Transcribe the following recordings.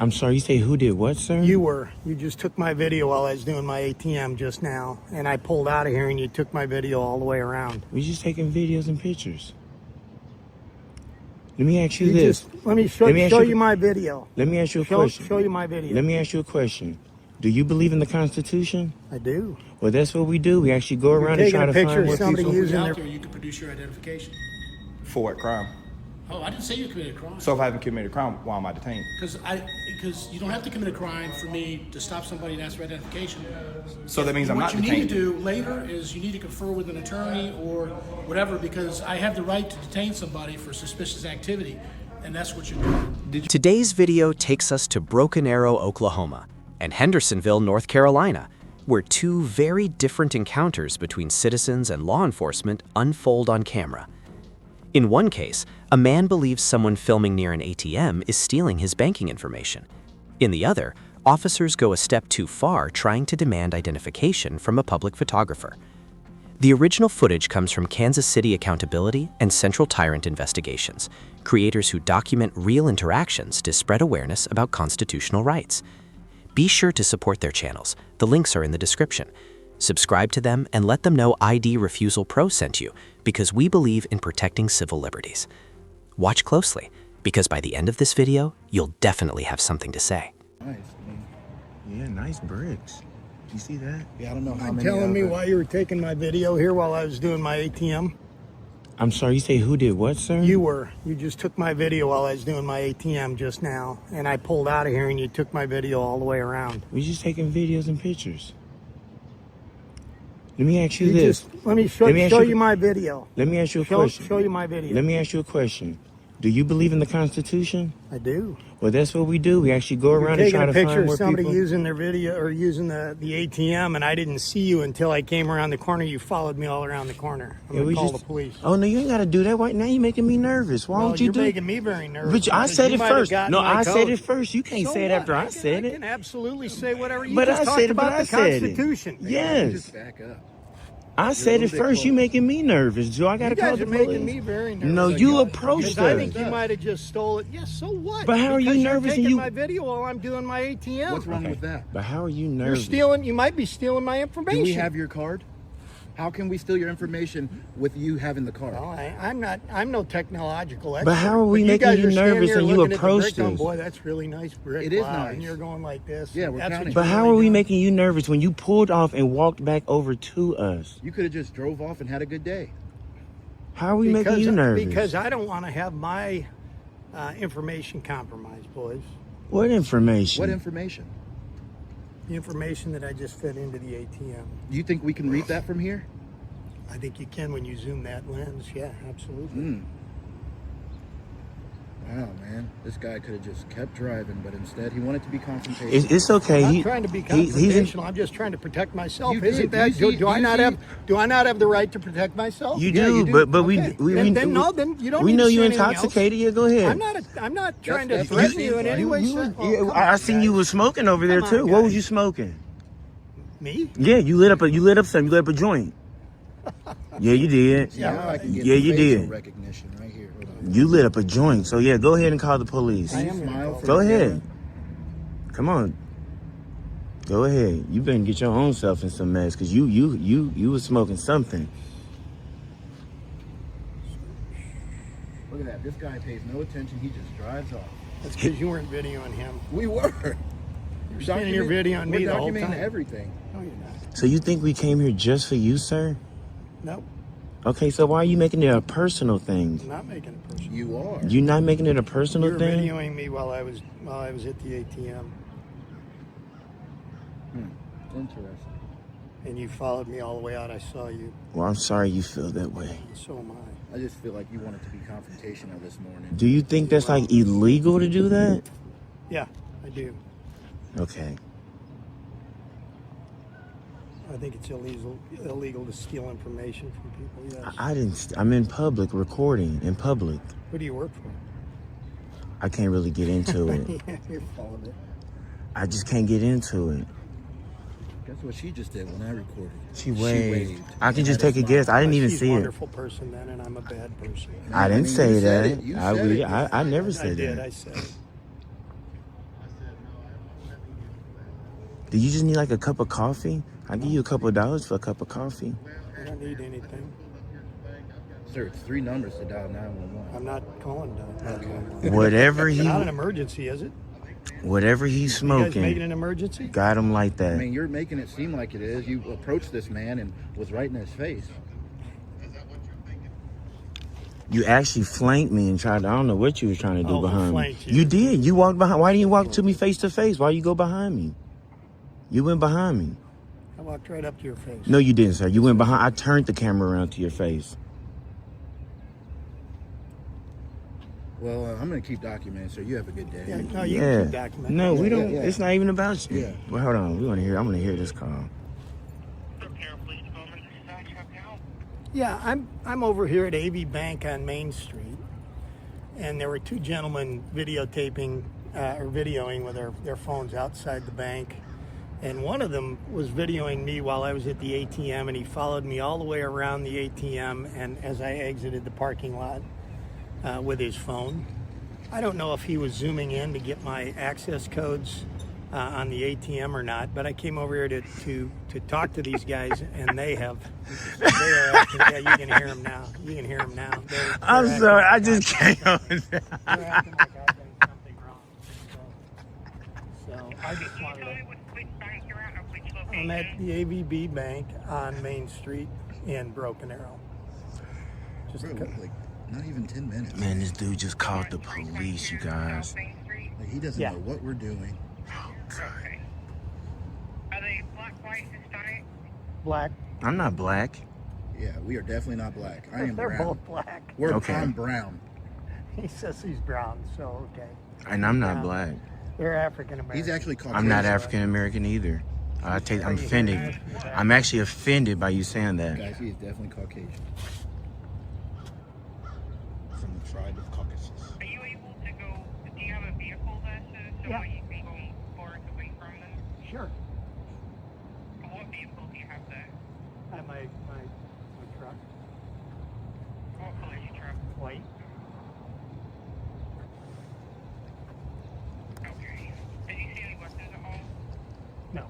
I'm sorry, you say who did what, sir? You were. You just took my video while I was doing my ATM just now, and I pulled out of here and you took my video all the way around. We're just taking videos and pictures. Let me ask you this. Let me show you my video. Let me ask you a question. Show you my video. Let me ask you a question. Do you believe in the Constitution? I do. Well, that's what we do. We actually go around and try to find what people. somebody using out their... there, you can produce your identification. For what crime? Oh, I didn't say you committed a crime. So if I haven't committed a crime, why am I detained? Because you don't have to commit a crime for me to stop somebody and ask for identification. So that means I'm not detained. What you need to do later is you need to confer with an attorney or whatever, because I have the right to detain somebody for suspicious activity, and that's what you're doing. Today's video takes us to Broken Arrow, Oklahoma, and Hendersonville, North Carolina, where two very different encounters between citizens and law enforcement unfold on camera. In one case, a man believes someone filming near an ATM is stealing his banking information. In the other, officers go a step too far trying to demand identification from a public photographer. The original footage comes from Kansas City Accountability and Central Tyrant Investigations, creators who document real interactions to spread awareness about constitutional rights. Be sure to support their channels. The links are in the description. Subscribe to them and let them know ID Refusal Pro sent you, because we believe in protecting civil liberties. Watch closely, because by the end of this video, you'll definitely have something to say. Nice. Yeah, nice bricks. You see that? Yeah, I don't know how You're many. telling me why you were taking my video here while I was doing my ATM? I'm sorry, you say who did what, sir? You were. You just took my video while I was doing my ATM just now, and I pulled out of here and you took my video all the way around. We're just taking videos and pictures. Let me ask you this. Let me show you my video. Let me ask you a question. Show you my video. Let me ask you a question. Do you believe in the Constitution? I do. Well, that's what we do. We actually go around and try to find taking a picture where of somebody people... using their video or using the ATM, and I didn't see you until I came around the corner. You followed me all around the corner. I'm going to call the police. Oh, no, you ain't got to do that. Right now you're making me nervous. Why don't you do it? You're making me very nervous. But I said it first. No, I said it first. first. You can't say it after I said it. I can absolutely say whatever you But just I talked said it, about but I the said it. Constitution. Yes. Just back up. I said it first. You making me nervous. Do I got to call the You guys are police? making me very nervous. No, you approached I us. think you might have just stole it. Yes, so what? But how are you Because nervous You're and taking my video while I'm doing my ATM. What's wrong with that? But how are you You're nervous? stealing. You might be stealing my information. Do we have your card? How can we steal your information with you having the card? Well, I'm no technological expert. But how are we but making guys you are standing nervous here and you looking at the approached brick, us? Boy, that's really nice brick. It is wow. nice. And you're going like this. Yeah, we're counting. But how are we making you nervous when you pulled off and walked back over to us? You could have just drove off and had a good day. How are we making you nervous? Because I don't want to have my information compromised, boys. What information? What information? The information that I just fed into the ATM. You think we can read that from here? I think you can when you zoom that lens. Yeah, absolutely. Wow, man. This guy could have just kept driving, but instead he wanted to be confrontational. It's okay. I'm not trying to be confrontational. I'm just trying to protect myself. You Isn't did. that? Do I not have the right to protect myself? You Yeah, do, you do. but Okay. Then you don't. We need know to you say anything else. intoxicated. Yeah, go ahead. I'm not trying to That's threaten you in any way. sir. Oh, come I on, seen you guys. was smoking over there Come too. on, What was guys. you smoking? Me? Yeah, you lit up something. You lit up a joint. Yeah, you did. Now I can get Yeah, you facial did. recognition right here. Hold on. You lit up a joint. So yeah, go ahead and call the police. I am Smile for Go the ahead. camera. Come on. Go ahead. You better get your own self in some mess, because you was smoking something. Look at that. This guy pays no attention. He just drives off. That's because you weren't videoing him. We were. You're spending your video on me the whole We're time. documenting everything. No, you're not. So you think we came here just for you, sir? Nope. Okay, so why are you making it a personal thing? I'm not making it personal. You are. You not making it a personal You're thing? videoing me while I was at the ATM, Interesting. and you followed me all the way out. I saw you. Well, I'm sorry you feel that way. So am I. I just feel like you wanted to be confrontational this morning. Do you think that's like illegal to do that? Yeah, I do. Okay. I think it's illegal to steal information from people. Yes. I didn't. I'm in public recording in public. Who do you work for? I can't really get into it. Yeah, you're following it. I just can't get into it. Guess what she just did when I recorded? She waved. I can just take a guess. I didn't even She's see a it. wonderful person then, and I'm a bad person. I didn't say you said that. it. You said it. I never I said did. that. I said it. Do you just need like a cup of coffee? I'll give you a couple of dollars for a cup of coffee. I don't need anything. Sir, it's 3 numbers to dial 911. I'm not calling down. Whatever It's he, not an emergency, is it? whatever he's You guys making smoking, an emergency? got him like I that. mean, you're making it seem like it is. You approached this man and was right in his face. You actually flanked me and tried to, I don't know what you was trying to do Oh, behind me. flanked you. You did. You walked behind. Why didn't you walk to me face to face? Why you go behind me? You went behind me. I walked right up to your face. No, you didn't, sir. You went behind. I turned the camera around to your face. Well, I'm going to keep documenting, so you have a good day. Yeah, no, you Yeah. can keep documenting. No, we don't. yeah. It's not even about you. Yeah. Well, hold on. We want to hear. I'm going to hear this call. Yeah, I'm over here at AV Bank on Main Street, and there were 2 gentlemen videotaping or videoing with their phones outside the bank, and one of them was videoing me while I was at the ATM, and he followed me all the way around the ATM, and as I exited the parking lot with his phone. I don't know if he was zooming in to get my access codes on the ATM or not, but I came over here to talk to these guys, and they are acting, yeah, you can hear them now. You can hear them now. They're I'm acting sorry. like I just came on. They're acting like I've done something wrong. So I just wanted to. I'm at the AVB Bank on Main Street in Broken Arrow. Just a Bro, couple. like, not even 10 minutes. Man, this dude just called the police, you guys. Like, he doesn't Yeah. know what we're doing. Okay. Are they black, white, Hispanic? Black. I'm not black. Yeah, we are definitely not black. I am They're brown. both black. Okay. I'm brown. He says he's brown, so okay. And I'm not Yeah. black. They're African American. He's actually Caucasian. I'm not African American either. I'm offended. I'm actually offended by you saying that. Guys, he is definitely Caucasian. From the tribe of Caucasus. Are you able to go, do you have a vehicle there, sir? So Yeah. you can go forward away from them? Sure. What vehicle do you have there? I have my truck. What color is your truck? White. Okay. Did you see any weapons at all? No.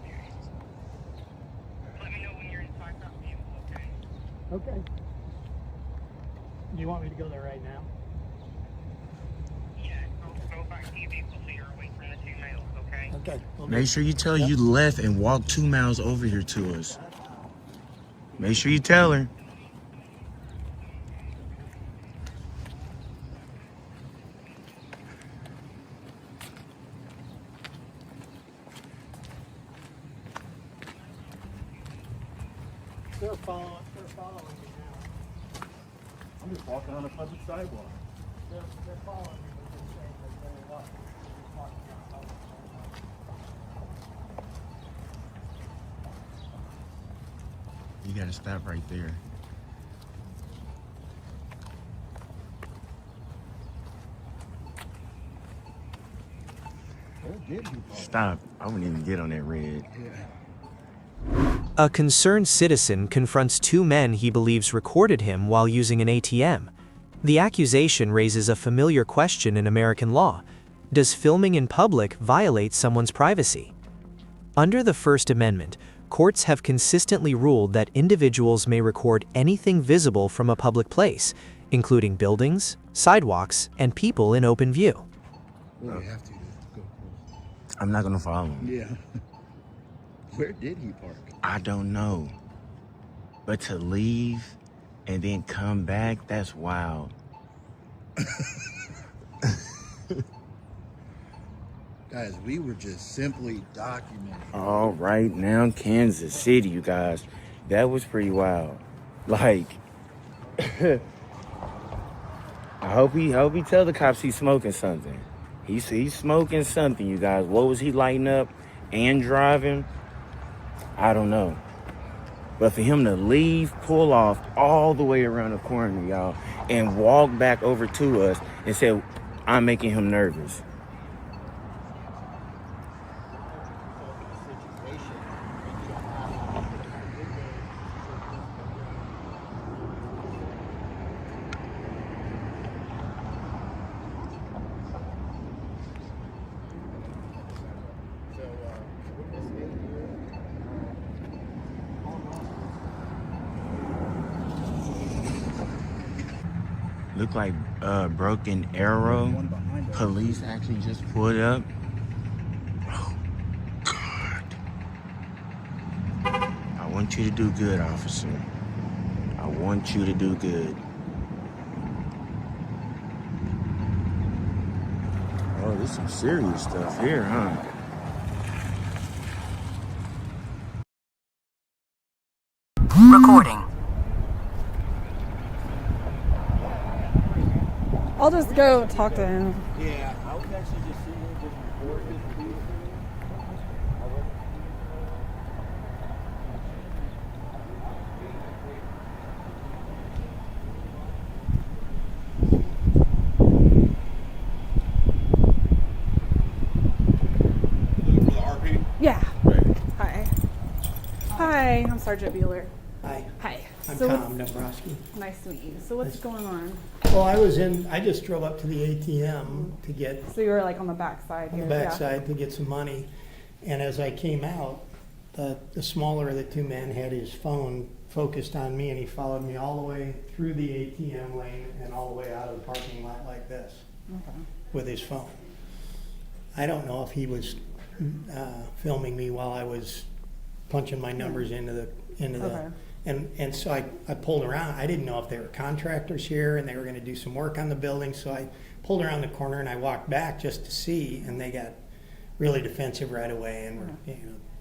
Okay. Let me know when you're inside that vehicle, okay? Okay. Do you want me to go there right now? Yeah, go back to your vehicle so you're away from the 2 males, okay? Okay. We'll do Make it. sure you tell her you left and walked 2 miles over here to us. Make sure you tell her. They're following me now. I'm just walking on a public sidewalk. They're following me. They're just saying that they're what? Walking on public sidewalk. You gotta stop right there. Where did he park? Stop. I wouldn't even get on that red. A concerned citizen confronts 2 men he believes recorded him while using an ATM. The accusation raises a familiar question in American law. Does filming in public violate someone's privacy? Under the First Amendment, courts have consistently ruled that individuals may record anything visible from a public place, including buildings, sidewalks, and people in open view. Well, we have to go. I'm not gonna follow him. Yeah. Where did he park? I don't know. But to leave and then come back, that's wild. Guys, we were just simply documenting. All right, now Kansas City, you guys. That was pretty wild. Like, I hope he tell the cops he's smoking something. He's smoking something, you guys. What was he lighting up and driving? I don't know. But for him to leave, pull off all the way around the corner, y'all, and walk back over to us and say, I'm making him nervous. Look like Broken Arrow. One behind us. Police actually just pulled up. Oh, God. I want you to do good, officer. I want you to do good. Oh, there's some serious stuff here, huh? Recording. I'll just go talk to him. Yeah, I was actually just sitting here just recording this. Looking for the RP? Yeah. Great. Hi. Hi, I'm Sergeant Bueller. Hi, Hi. I'm So Tom Dombrowski. nice to meet you. So what's going on? Well, I just drove up to the ATM to get So you were like on the back side on here. the backside to get some money. And as I came out, the smaller of the two men had his phone focused on me, and he followed me all the way through the ATM lane and all the way out of the parking lot like this with his phone. I don't know if he was filming me while I was punching my numbers into the Okay. and so I pulled around. I didn't know if they were contractors here and they were going to do some work on the building, so I pulled around the corner and I walked back just to see, and they got really defensive right away and were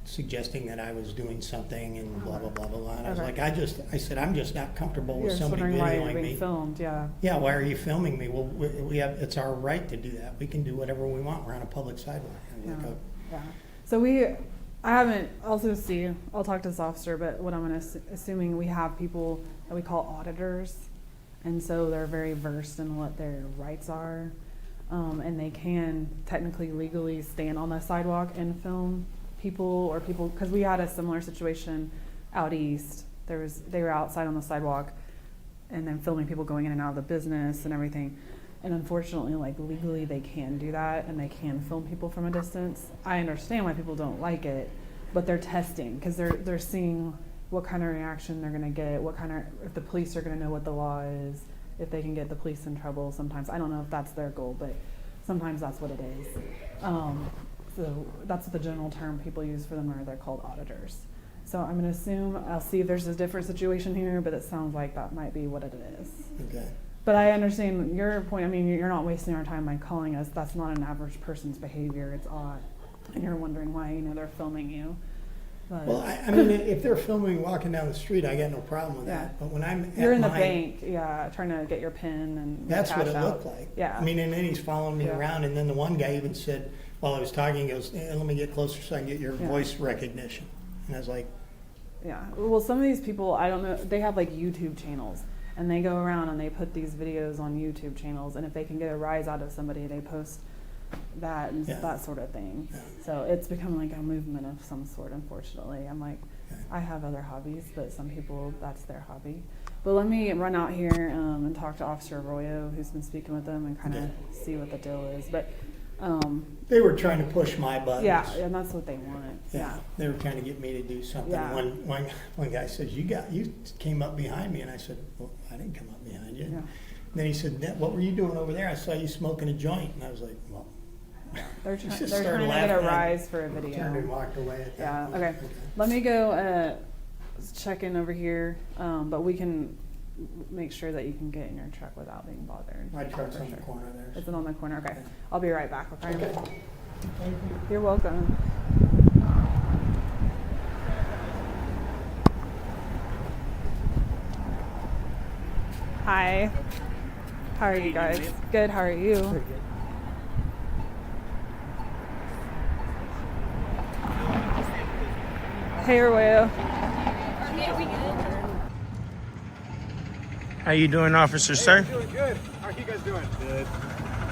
suggesting that I was doing something and blah blah blah blah blah. And I was Okay. like, I said I'm just not comfortable You're with just somebody wondering why you're videoing being me. filmed, yeah. Yeah, why are you filming me? Well, we have, it's our right to do that. We can do whatever we want. We're on a public sidewalk. And Yeah. like, oh, Yeah. So I haven't, also see, I'll talk to this officer, but what I'm assuming we have people that we call auditors. And so they're very versed in what their rights are. And they can technically legally stand on the sidewalk and film people, because we had a similar situation out east. They were outside on the sidewalk and then filming people going in and out of the business and everything. And unfortunately, like legally, they can do that and they can film people from a distance. I understand why people don't like it, but they're testing because they're seeing what kind of reaction they're gonna get, if the police are gonna know what the law is, if they can get the police in trouble. Sometimes I don't know if that's their goal, but sometimes that's what it is. So that's what the general term people use for them are. They're called auditors. So I'm gonna assume I'll see if there's a different situation here, but it sounds like that might be what it is. okay. But I understand your point. I mean, you're not wasting our time by calling us. That's not an average person's behavior. It's odd. And you're wondering why, they're filming you. But Well, I mean, if they're filming walking down the street, I got no problem with that. But when I'm you're at in the my, bank, trying to get your PIN and that's what cash it out. looked like. Yeah. I mean, and then he's following me Yeah. around, and then the one guy even said, while I was talking, he goes, let me get closer so I can get your voice recognition. And I was like, Yeah. Well, some of these people, I don't know, they have like YouTube channels. And they go around and they put these videos on YouTube channels, and if they can get a rise out of somebody, they post that and that sort of thing. Yeah. So it's become like a movement of some sort, unfortunately. I'm like, Okay. I have other hobbies, but some people, that's their hobby. But let me run out here and talk to Officer Arroyo, who's been speaking with them, and kind of see what the deal is. But they were trying to push my buttons. yeah, and that's what they want. Yeah. They were trying to get me to do something. Yeah. One guy says, you came up behind me, and I said, well, I didn't come up behind you. Yeah. Then he said, what were you doing over there? I saw you smoking a joint. And I was like, well, They're just trying started to get a laughing. rise for a video. turned and walked away at that Yeah, point. okay. Let me go check in over here, but we can make sure that you can get in your truck without being bothered. My truck's For on the sure. corner there. Is it on the corner? Okay. I'll be right back, okay? Okay. You're welcome. Hi. How are you guys? Good, how are you? Hey, Arroyo. How you doing, officer, sir? Doing good. How are you guys doing? Good.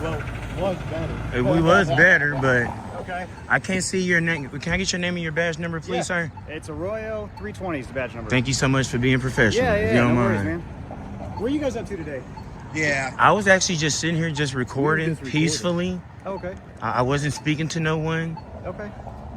Well, was better. We was better, but Okay. I can't see your name. Can I get your name and your badge number, please, sir? It's Arroyo 320 is the badge number. Thank you so much for being professional. Yeah, if yeah, you don't no worries, mind. man. What are you guys up to today? Yeah. I was actually just sitting here just recording just recording. peacefully. Okay. I wasn't speaking to no one. Okay.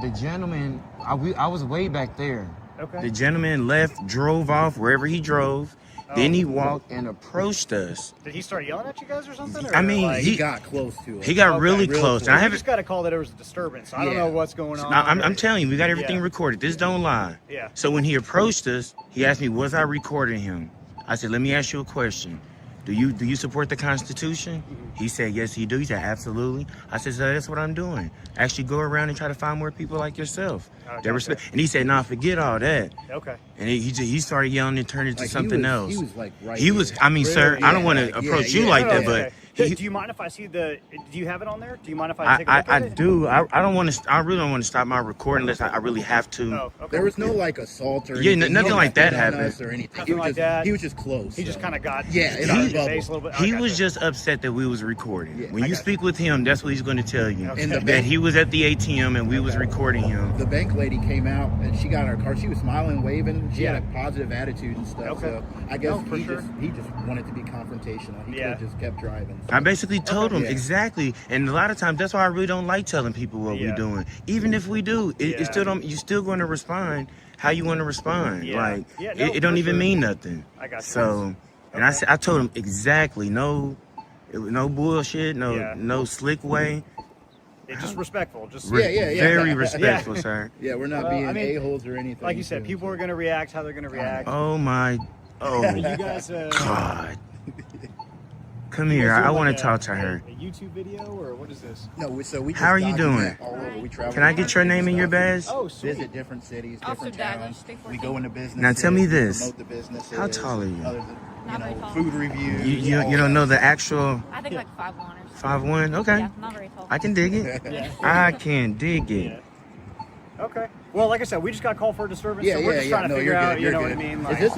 The gentleman, I was way back there. Okay. The gentleman left, drove off wherever he drove. Then he walked and approached us. Did he start yelling at you guys or something? Or I mean, like, He got close to us. He got Okay, really real close. close. And I I haven't. just got a call that there was a disturbance. I don't Yeah. know what's going on. I'm telling you, we got everything Yeah. recorded. This don't lie. Yeah. So when he approached us, he asked me, "Was I recording him?" I said, "Let me ask you a question. Do you support the Constitution?" He said, "Yes, he do." He said, "Absolutely." I said, "So that's what I'm doing. Actually, go around and try to find more people like yourself." Okay, That respect. And he said, "Nah, forget all that." Okay. And he started yelling and turned it to Like, something else. He was like right He was. there. I mean, sir, I don't Yeah, want to yeah, approach yeah. you like No, that, it's but. okay. Do you mind if I see the? Do you have it on there? Do you mind if I take a look I at it? do. I don't want to. I really don't want to stop my recording unless I really have to. Oh, okay. There was no like assault or Yeah, anything. nothing He like didn't that hit on happened. us or anything. Nothing He was like just, that. He was just close. He just so. kind of got Yeah, in got our in your bubble. face a little bit. He Okay. was just upset that we was recording. Yeah, When I you got speak with him, that's what he's going to tell you. Okay. And the That bank, he was at the ATM and we was recording him. the bank lady came out and she got in her car. She was smiling, waving. She Yeah. had a positive attitude and stuff. Okay. So I guess No, for he sure. just wanted to be confrontational. He could Yeah. have just kept driving. I basically told him Yeah. exactly, and a lot of times that's why I really don't like telling people what Yeah. we're doing. Even if we do, it Yeah. still don't. You still going to respond how you want to respond. Yeah. Like Yeah, no, it don't for even sure. mean nothing. I got you. So, and I Okay. said I told him exactly no bullshit, Yeah. no slick way. It's just respectful. Just Yeah. Very respectful, sir. Yeah, we're not Well, being I mean, a-holes or anything. like you said, so- people are gonna react how they're gonna react. Oh my, oh You guys, God. Come you here, guys I doing want like to talk to her. A YouTube video or what is this? No, so we just How are you document doing? all over. We travel Can I get your name and your badge? Oh, sweet. Visit different cities, Officer different Douglas, towns. 314. We go into business. Now tell me this. Promote the businesses. How tall are you? Other than, Not very tall. food reviews. You all don't know that. the actual I think like 5'1" or something. 5'1"? Okay. Yeah, not very tall. I can dig it. Yeah. I can dig it. Yeah. Okay. Well, like I said, we just got called for a disturbance, Yeah, so we're yeah, just yeah. trying to No, figure you're out, good. you You're know good. what I mean? Is this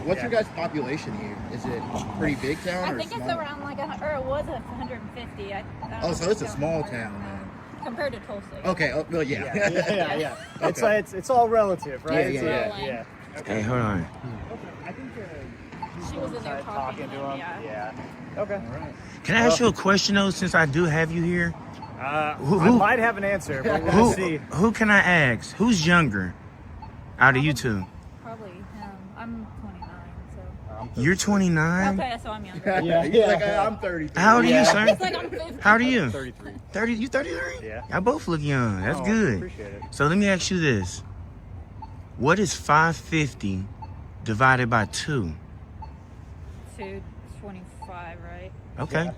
what's yeah. your guys' population here? Is it pretty big town I or think it's small? around like, or it was 150. I don't Oh, know so if it's a still- small town, man. Compared to Tulsa. Okay. Oh, well, yeah. Yeah. It's Okay. it's all relative, right? Yeah, It's, yeah. Hey, hold on. I think She was in there outside talking to him. Yeah. Yeah. Okay. Can I ask you a question though, since I do have you here? Who- I might have an answer, but we'll Who see. who can I ask? Who's younger out of you two? Probably him. I'm 29, so. You're 29? Okay, so I'm younger. Yeah. He's like, I'm 33. How old are you, It's sir? like I'm 50. How old are you? 33. 30? You 33? Yeah. Y'all both look young. That's Oh, good. Appreciate it. So let me ask you this. What is 550 divided by 2? 225, right? Okay.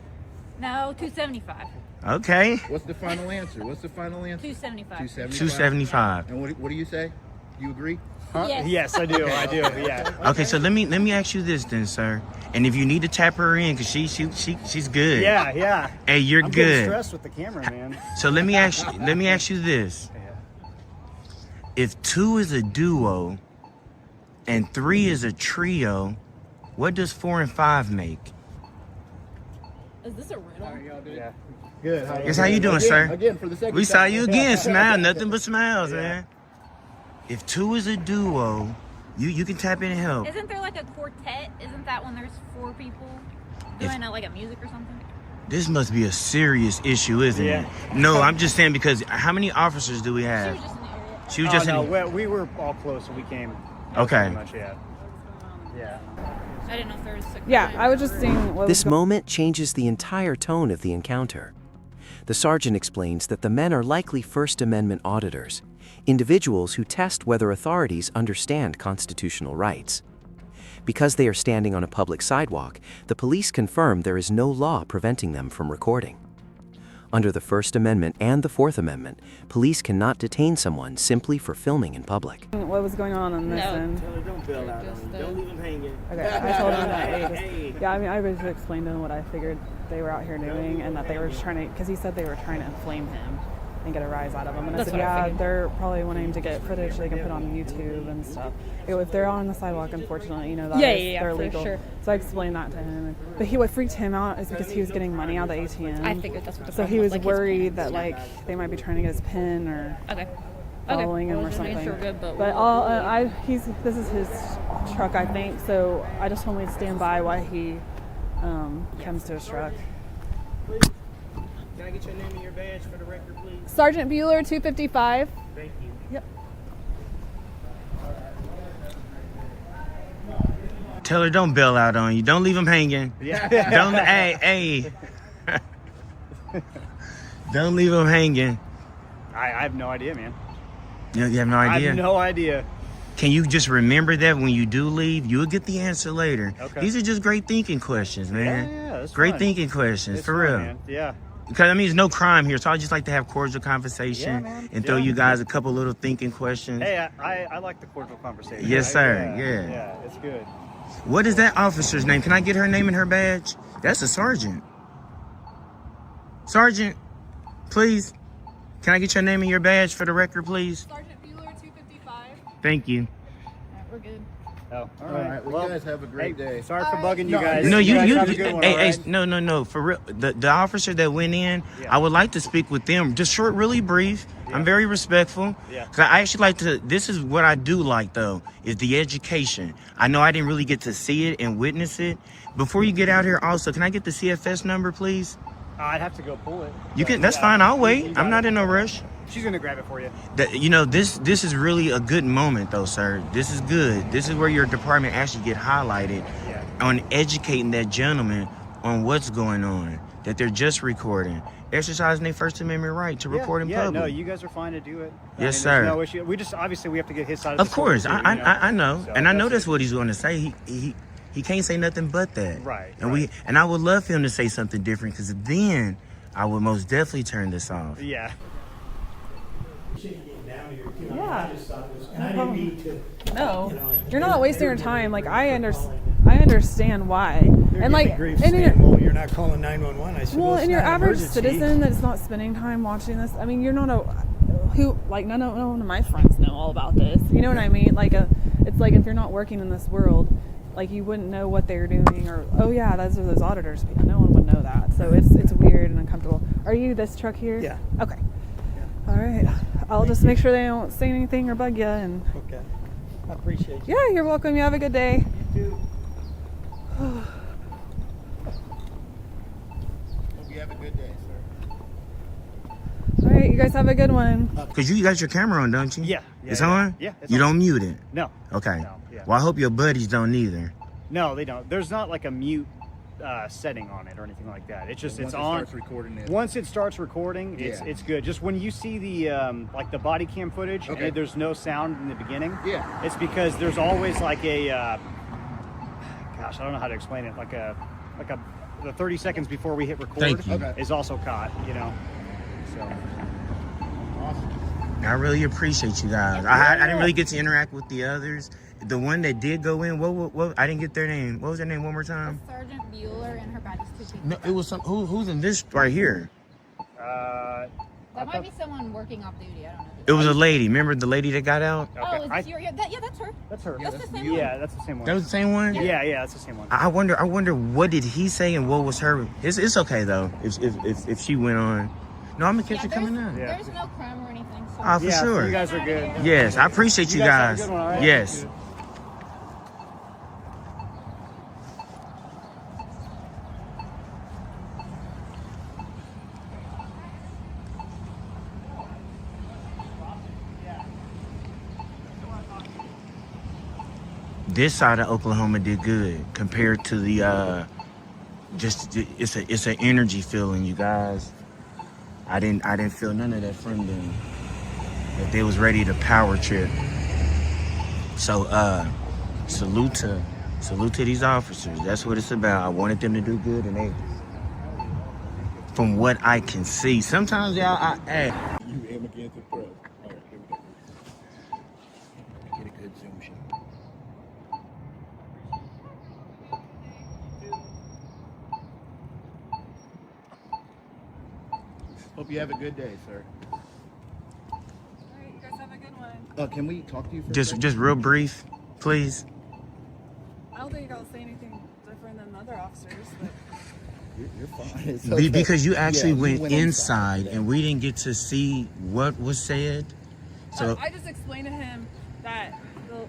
No, 275. Okay. What's the final answer? 275. 275. And what do you say? You agree? Huh? Yes. Yes, I do. Yeah. Okay, so let me ask you this then, sir. And if you need to tap her in, cause she's good. Yeah. Hey, you're I'm getting good. stressed with the camera, man. So let me ask you this. If 2 is a duo and 3 is a trio, what does 4 and 5 make? Is this a riddle? Yeah. Good. Guess how you doing, sir? Again, for the second We saw time. you again. Smile, nothing but smiles, man. If 2 is a duo, you can tap in and help. Isn't there like a quartet? Isn't that when there's 4 people doing like a music or something? This must be a serious issue, isn't Yeah. it? No, I'm just saying because how many officers do we She have? was just in the area. She was just no, in. we were all close when we came. Okay. Pretty much, yeah. I didn't know if there was a Yeah, I was just seeing what This was going moment changes the entire tone of the encounter. The sergeant explains that the men are likely First Amendment auditors, individuals who test whether authorities understand constitutional rights. Because they are standing on a public sidewalk, the police confirm there is no law preventing them from recording. Under the First Amendment and the Fourth Amendment, police cannot detain someone simply for filming in public. what was going on this No. end. Don't bail out on me. Don't leave him hanging. Okay, I told him that. Yeah, I mean, I was explained to him what I figured they were out here doing, and that they were just trying to, because he said they were trying to inflame him and get a rise out of him. And I That's said, what I yeah, figured. they're probably wanting to get footage they can put on YouTube and stuff. If they're on the sidewalk, unfortunately, that they're for legal. sure. So I explained that to him. But what freaked him out is because he was getting money out of the ATM. I figured that's what the So problem he was like his worried pants. that they might be trying to get his pin or Okay. following him Well, or just making something. sure we're good, but this is his truck, I think. So I just told him to stand by while he comes to his truck. Can I get your name and your badge for the record, please? Sergeant Bueller, 255. Thank you. Yep. Tell her don't bail out on you. Don't leave him hanging. Yeah. Don't, hey. Don't leave him hanging. I have no idea, man. You have no idea? I have no idea. Can you just remember that when you do leave, you'll get the answer later. Okay. These are just great thinking questions, man. Yeah, that's great fun. thinking questions, It's for fun, real. man. Yeah. Because, I mean, there's no crime here, so I just like to have cordial conversation Yeah, man. and throw Yeah. you guys a couple little thinking questions. Hey, I like the cordial conversation. Yes, right? sir. Yeah. Yeah, it's good. What is that officer's name? Can I get her name and her badge? That's a sergeant. Sergeant, please. Can I get your name and your badge for the record, please? Sergeant Bueller, 255. Thank you. We're good. Oh, All right. Well, you guys have a great day. Sorry for bugging you guys. No, you you, guys have a good one, all right? no, for real. The officer that went in, Yeah. I would like to speak with them. Just short, really brief. Yeah. I'm very respectful. Yeah. 'Cause I actually like to, this is what I do like though, is the education. I know I didn't really get to see it and witness it. Before you get out here also, can I get the CFS number, please? I'd have to go pull it. You but can, that's yeah, fine, I'll you wait. got I'm not it. in no rush. She's gonna grab it for you. You know, this is really a good moment though, sir. This is good. This is where your department actually get highlighted Yeah. on educating that gentleman on what's going on, that they're just recording, exercising their First Amendment right to record in public. No, you guys are fine to do it. Yes, there's sir. No issue. We just obviously we have to get his side. Of the story, course, too, I know, So and I know that's it. what he's going to say. He can't say nothing but that. Right, And right. I would love for him to say something different, because then I would most definitely turn this off. Yeah. Yeah. And I didn't mean to. No, You know, you're not wasting your time. Like I understand why. And like, You're not calling 911. I said, well, it's and your not an average emergency. citizen that's not spending time watching this. I mean, you're not none of my friends know all about this. You know what I mean? Like it's like if you're not working in this world, like you wouldn't know what they're doing, or oh yeah, those are those auditors. No one would know that. So it's weird and uncomfortable. Are you this truck here? Yeah. Okay. All right. I'll just make sure they don't say anything or bug you. And Okay. I appreciate you. yeah, you're welcome. You have a good day. You Hope you have a good day, sir. All right, you guys have a good one. Because you got your camera on, don't you? Yeah. It's yeah. on? Yeah. It's You on. don't mute it? No. Okay. No, yeah. Well, I hope your buddies don't either. No, they don't. There's not like a mute setting on it or anything like that. It's just it's on. Starts recording it. Once it starts recording, Yeah. it's good. Just when you see the like the body cam footage, Okay. and there's no sound in the beginning. Yeah. It's because there's always like a gosh, I don't know how to explain it. Like a the 30 seconds before we hit record Thank you. Okay. is also caught. You know. So I really appreciate you guys. I didn't really get to interact with the others. The one that did go in, what I didn't get their name. What was their name one more time? Sergeant Bueller and her badge is 255. No, it was who's in this right here. That might be someone working off duty. I don't know. It was a lady. Remember the lady that got out? Oh, okay. is this your? Yeah, that's her. That's her. That's the same Yeah, one. that's the same one. That was the same one. Yeah, that's the same one. I wonder what did he say and what was her. It's okay though if she went on. No, I'm gonna catch Yeah, you coming out. Yeah. There's no crime or anything. So. Ah, for Yeah, so sure. you guys are good. Yes, I appreciate you You guys have a guys. good one, all right? Yes. This side of Oklahoma did good compared to the it's an energy feeling, you guys. I didn't feel none of that from them. That they was ready to power trip. So salute to these officers. That's what it's about. I wanted them to do good, and they, from what I can see, sometimes y'all hey. You aim against the press. All right, here we go. Get a good zoom shot. Hope you have a good day, sir. All right, you guys have a good one. Can we talk to you for a Just second? real brief, please. I don't think I'll say anything different than other officers, but You're fine. It's okay. Because you actually Yeah, you went inside and we didn't get to see what was said. So I just explained to him that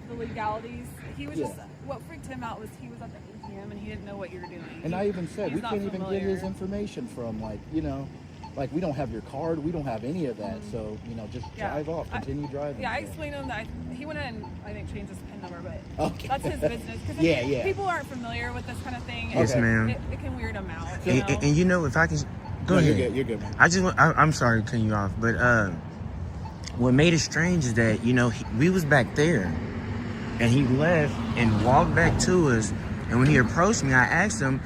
the legalities. He was just what freaked him out was he was at the ATM and he didn't know what you were doing. And I even said He's we not can't even get his familiar. information from, like, you know, Like, we don't have your card, we don't have any of that. So, you know, just drive off, continue driving. Yeah, I explained to him that he went in and I think changed his PIN number, but Okay. that's his business. Because Yeah. people aren't familiar with this kind of thing. Yes, ma'am. It can weird them out. And you know, if I can go ahead. You're good, man. I'm sorry to cut you off, but what made it strange is that, you know, we was back there, and he left and walked back to us. And when he approached me, I asked him,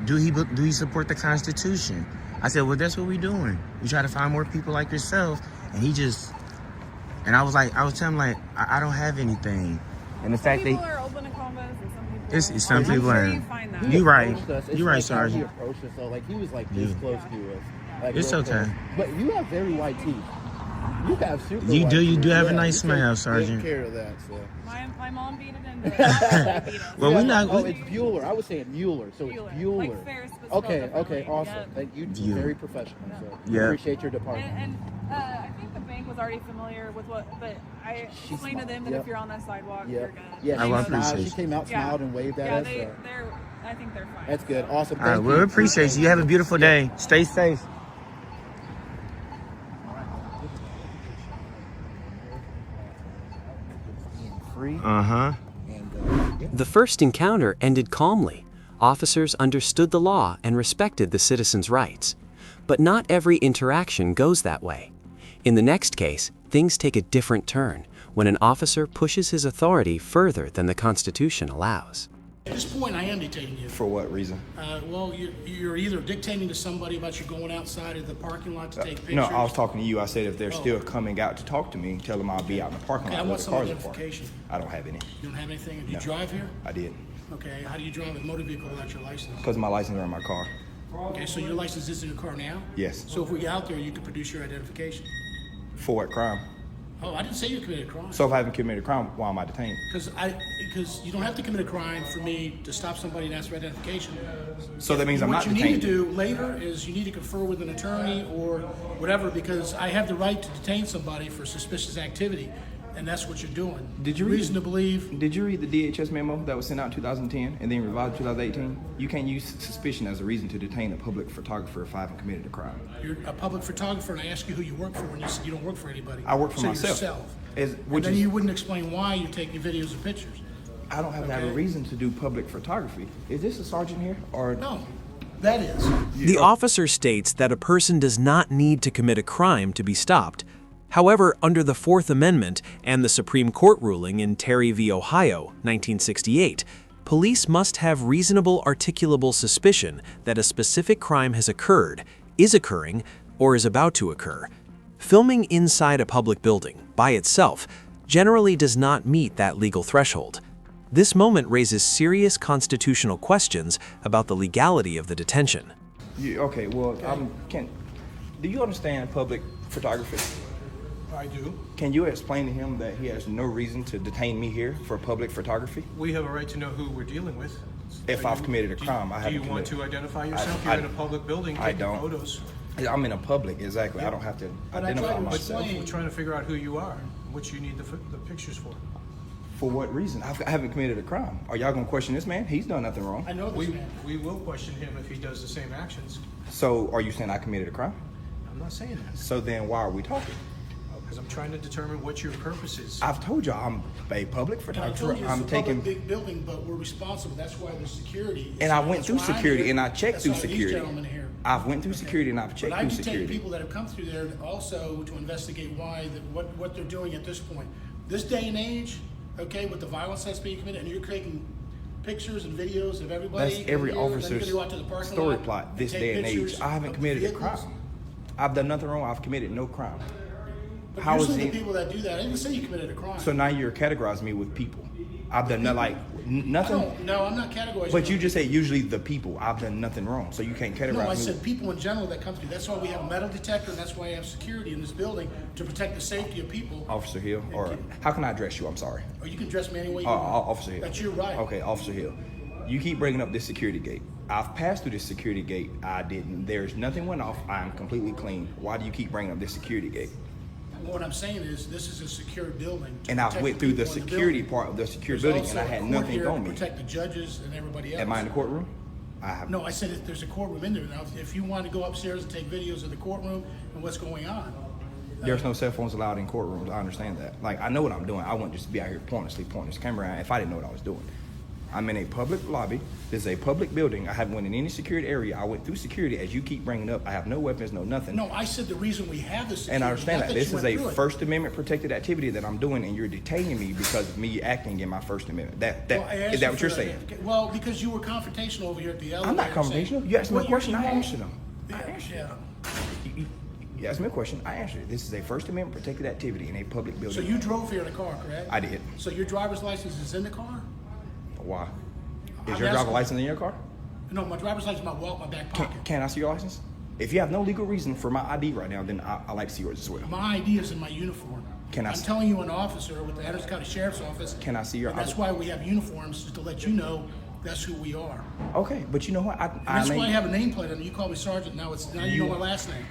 do he support the Constitution? I said, well, that's what we're doing. We try to find more people like yourself. And I was telling him, like, I don't have anything. And the fact people are open to combos, and some people some people I'm are. sure you find that. You're right. You're right, He Sergeant. approached us, so like he was like this close to us. Like, It's real okay. close. But you have very white teeth. You have super. You white do. You teeth. do have a Yeah, nice you smile, take Sergeant. Good care of that. So. My mom beat it into it. Beat us. Well, Yeah, we're not. Oh, it's Bueller. I was saying Mueller, so Bueller. it's Bueller. Like Ferris, but spelled Okay, differently. awesome. Yeah. Thank you. Bueller. Very professional. So Yeah. appreciate your department. And I think the bank was already familiar with but I explained to them that if you're on that sidewalk, you're good. Yeah, I she appreciate smiled. it. She came out, smiled, and waved at us. So. I think they're fine. That's good. Awesome. All right. Thank Well, we you. appreciate you. You have a beautiful day. Stay safe. Uh-huh. The first encounter ended calmly. Officers understood the law and respected the citizens' rights. But not every interaction goes that way. In the next case, things take a different turn when an officer pushes his authority further than the Constitution allows. At this point, I am detaining you. For what reason? Well, you're either dictating to somebody about you going outside of the parking lot to take pictures. No, I was talking to you. I said if they're still coming out to talk to me, tell them I'll be out in the parking Okay, I lot where want the some cars are parked. identification. I don't have any. You don't have anything? Do you No. drive here? I did. Okay, how do you drive a motor vehicle without your license? Because my license are in my car. Okay, so your license is in your car now? Yes. So if we get out there, you can produce your identification. For what crime? Oh, I didn't say you committed a crime. So if I haven't committed a crime, why am I detained? Because you don't have to commit a crime for me to stop somebody and ask for identification. So that means I'm not What you detained. need to do later is you need to confer with an attorney or whatever, because I have the right to detain somebody for suspicious activity, and that's what you're doing. Did you reason to believe? Did you read the DHS memo that was sent out in 2010 and then revised in 2018? You can't use suspicion as a reason to detain a public photographer if I haven't committed a crime. You're a public photographer, and I ask you who you work for, and you said you don't work for anybody. I work for so myself. Yourself. Which and then is, you wouldn't explain why you're taking videos and pictures. I don't have to have a reason to do public photography. Is this a sergeant here or no? That is. The officer states that a person does not need to commit a crime to be stopped. However, under the Fourth Amendment and the Supreme Court ruling in Terry v. Ohio, 1968, police must have reasonable articulable suspicion that a specific crime has occurred, is occurring, or is about to occur. Filming inside a public building, by itself, generally does not meet that legal threshold. This moment raises serious constitutional questions about the legality of the detention. Okay, well, do you understand public photography? I do. Can you explain to him that he has no reason to detain me here for public photography? We have a right to know who we're dealing with. If I've committed a crime, I haven't Do you want to identify yourself? You're in a public building I taking don't. photos. I'm in a public, exactly. I don't have to identify myself. We're trying to figure out who you are, what you need the pictures for. For what reason? I haven't committed a crime. Are y'all gonna question this man? He's done nothing wrong. I know this man. We will question him if he does the same actions. So are you saying I committed a crime? I'm not saying that. So then why are we talking? Because I'm trying to determine what your purpose is. I've told y'all I'm a public I photographer. told you it's I'm a taking. public big building, but we're responsible. That's why there's security. And I went through That's why I'm security here. and I checked That's through why these security. gentlemen are here. I've went through security and I've checked But I through detain security. people that have come through there also to investigate what they're doing at this point. This day and age, okay, with the violence that's being committed, and you're creating pictures and videos of everybody. That's every here, and then officer's you're gonna go out to the parking story lot plot this take day and age. pictures I haven't of committed a vehicles. crime. I've done nothing wrong. I've committed no crime. But How is usually it? the people that do that, I didn't say you committed a crime. So now you're categorizing me with people. I've done nothing. No, I'm not categorizing. But you just said usually the people. I've done nothing wrong, so you can't categorize No, I me. said people in general that come through. That's why we have a metal detector, and that's why I have security in this building to protect the safety of people. Officer Hill, or how can I address you? I'm sorry. Or you can dress me any way you want. Officer Hill. That's your right. Okay, Officer Hill. You keep bringing up this security gate. I've passed through this security gate. I didn't. There's nothing went off. I am completely clean. Why do you keep bringing up this security gate? What I'm saying is, this is a secure building. to And I protect went through the people in security building. part of the secure There's building, also and I had a court nothing here on to me. protect the judges and everybody else. Am I in the courtroom? No, I said if there's a courtroom in there. Now, if you want to go upstairs and take videos of the courtroom and what's going on. There's no cell phones allowed in courtrooms. I understand that. Like, I know what I'm doing. I wouldn't just be out here pointing this camera around if I didn't know what I was doing. I'm in a public lobby. This is a public building. I haven't went in any security area. I went through security, as you keep bringing up. I have no weapons, no nothing. No, I said the reason we have this security. And I understand that. This is a First First Amendment protected activity that I'm doing, and you're detaining me because of me acting in my First Amendment. Is that what you're saying? Well, because you were confrontational over here at the elevator. I'm not confrontational. You asked me a question, I answered them. Yeah. You asked me a question, I answered it. This is a First Amendment protected activity in a public building. So you drove here in a car, correct? I did. So your driver's license is in the car? Why? Is your driver's license in your car? No, my driver's license is in my back pocket. Can I see your license? If you have no legal reason for my ID right now, then I like to see yours as well. My ID is in my uniform. I'm telling you, an officer with the Henderson County Sheriff's Office. Can I see your ID? That's why we have uniforms, just to let you know that's who we are. Okay, but you know what? That's why I have a nameplate on it. You call me Sergeant, now you know my last name.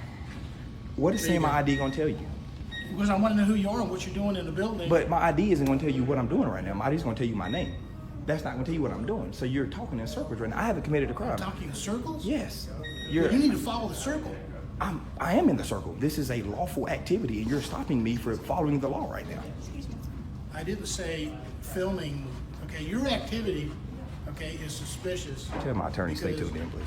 What is saying my ID gonna tell you? Because I want to know who you are and what you're doing in the building. But my ID isn't gonna tell you what I'm doing right now. My ID is gonna tell you my name. That's not gonna tell you what I'm doing. So you're talking in circles right now. I haven't committed a crime. I'm talking in circles? Yes. You need to follow the circle. I am in the circle. This is a lawful activity, and you're stopping me for following the law right now. I didn't say filming. Okay, your activity, okay, is suspicious. Tell my attorney stay tuned in, please.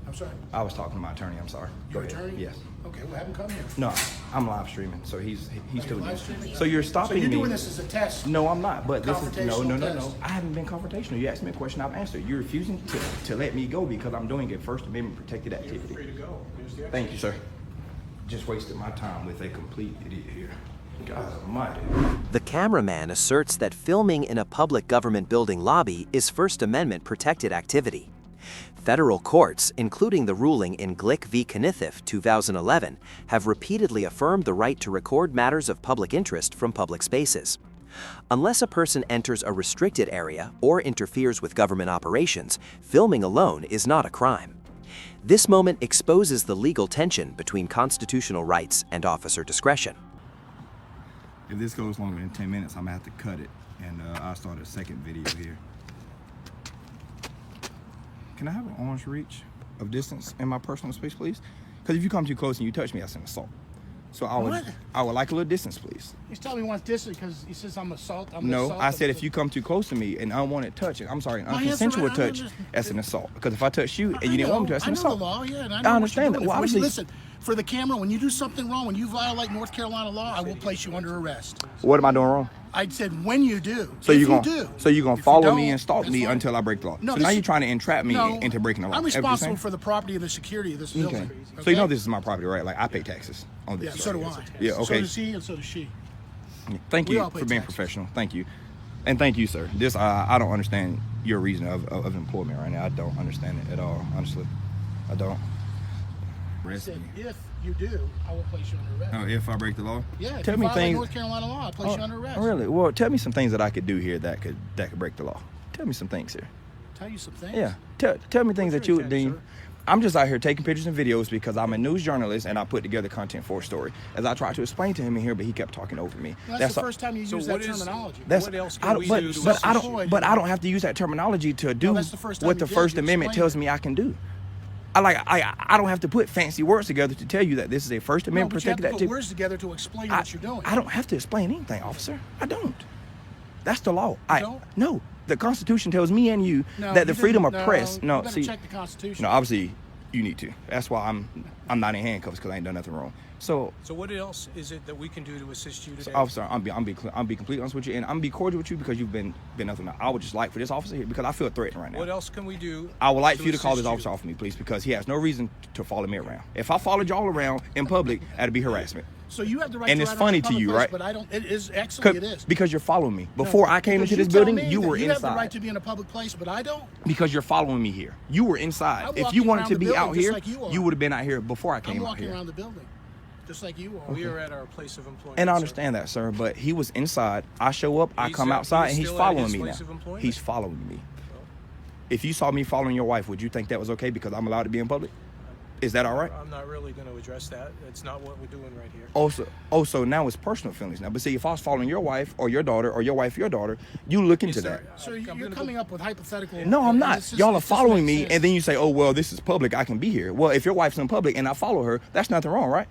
I'm sorry? I was talking to my attorney. I'm sorry. Your Go ahead. attorney? Yes. Okay, well, have him come here. No, I'm live streaming, so he's still live streaming? So you're stopping me. So you're doing this as a test? No, I'm not. But this is no. Test. I haven't been confrontational. You asked me a question, I've answered. You're refusing to let me go because I'm doing a First Amendment protected activity. You're free to go. Thank you, sir. Just wasted my time with a complete idiot here. God almighty. The cameraman asserts that filming in a public government building lobby is First Amendment protected activity. Federal courts, including the ruling in Glick v. Kniffif 2011, have repeatedly affirmed the right to record matters of public interest from public spaces. Unless a person enters a restricted area or interferes with government operations, filming alone is not a crime. This moment exposes the legal tension between constitutional rights and officer discretion. If this goes longer than 10 minutes, I'm gonna have to cut it, and I'll start a second video here. Can I have an arm's reach of distance in my personal space, please? Because if you come too close and you touch me, that's an assault. So I would like a little distance, please. He's telling me he wants distance because he says I'm assault. I said if you come too close to me and unwanted touch, I'm sorry, an unconsensual touch, that's an assault. Because if I touch you and you didn't want me to, that's an assault. I know the law, yeah, and I understand that. Well, obviously, listen, for the camera, when you do something wrong, when you violate North Carolina law, I will place you under arrest. What am I doing wrong? I said when you do. So you're gonna follow me and stalk me until I break the law. No, so now you're trying to entrap me into breaking the law. I'm responsible for the property and the security of this building. Okay. So you know this is my property, right? Like I pay taxes on this. Yeah, so do I. Yeah, okay. So does he and so does she. Thank you for being professional. Thank you. And thank you, sir. This I don't understand your reason of employment right now. I don't understand it at all, honestly. I don't. I said, if you do, I will place you under arrest. Oh, if I break the law? Yeah, tell me things. North Carolina law, I'll place you under arrest. Really? Well, tell me some things that I could do here that could break the law. Tell me some things here. Tell you some things? Yeah. Tell me things that you would deem. I'm just out here taking pictures and videos because I'm a news journalist and I put together content for a story. As I tried to explain to him in here, but he kept talking over me. Well, that's the first time you use that terminology. What else can we do to assist? But I don't have to use that terminology to do what the First Amendment tells me I can do. I don't have to put fancy words together to tell you that this is a First Amendment protected activity. You have to put words together to explain what you're doing. I don't have to explain anything, officer. I don't. That's the law. No. The Constitution tells me and you that the freedom of press. No, see, check the Constitution. No, obviously you need to. That's why I'm not in handcuffs because I ain't done nothing wrong. So what else is it that we can do to assist you today? Officer, I'm be completely honest with you, and I'm be cordial with you because you've been nothing. I would just like for this officer here because I feel threatened right now. What else can we do? I would like for you to call this officer off me, please, because he has no reason to follow me around. If I followed y'all around in public, that'd be harassment. So you have the right and to it's funny to you, right? But I don't. It is actually it is because you're following me. Before I came into this building, you were inside. You have the right to be in a public place, but I don't. Because you're following me here. You were inside. If you wanted to be out here, you would have been out here before I came out here. I'm walking around the building, just like you are. We are at our place of employment. And I understand that, sir. But he was inside. I show up. I come outside, and he's following me now. He's following me. If you saw me following your wife, would you think that was okay because I'm allowed to be in public? Is that all right? I'm not really going to address that. It's not what we're doing right here. Also, now it's personal feelings now. But see, if I was following your wife or your daughter or your wife, your daughter, you look into that. So you're coming up with hypothetical. No, I'm not. Y'all are it's just following makes me, sense. and then you say, "Oh, well, this is public. I can be here." Well, if your wife's in public and I follow her, that's nothing wrong, right?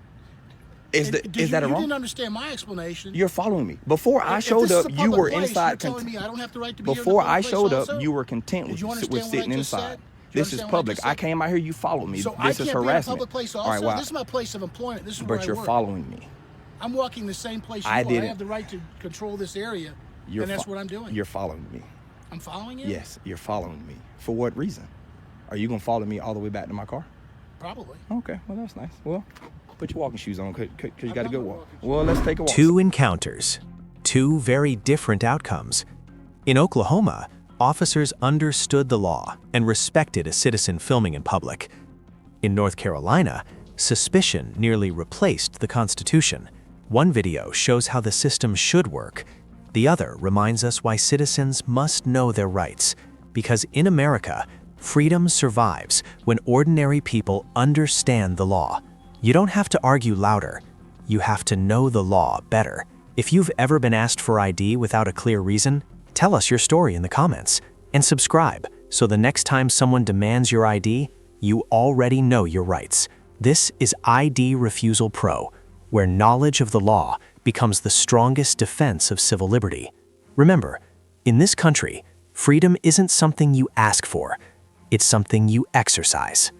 Is that You wrong? didn't understand my explanation. You're following me. Before I showed up, you were inside. You're telling me I don't have the right to be here in Before the I public showed place up, also? you were content Did you with understand what I sitting just inside. said? This is public. I came out here. You followed me. So This is I can't be in a harassment. public place also. All right, well, This is my place of employment. This is where but I you're work. following me. I'm walking the same place you I are. didn't. I have the right to control this area, and that's what I'm doing. You're following me. I'm following you? Yes, you're following me. For what reason? Are you gonna follow me all the way back to my car? Probably. Okay, well that's nice. Well, put your walking shoes on, cause you got a good walk. Well, let's take a walk. 2 encounters, 2 very different outcomes. In Oklahoma, officers understood the law and respected a citizen filming in public. In North Carolina, suspicion nearly replaced the Constitution. One video shows how the system should work. The other reminds us why citizens must know their rights. Because in America, freedom survives when ordinary people understand the law. You don't have to argue louder. You have to know the law better. If you've ever been asked for ID without a clear reason, tell us your story in the comments. And subscribe, so the next time someone demands your ID, you already know your rights. This is ID Refusal Pro, where knowledge of the law becomes the strongest defense of civil liberty. Remember, in this country, freedom isn't something you ask for, it's something you exercise.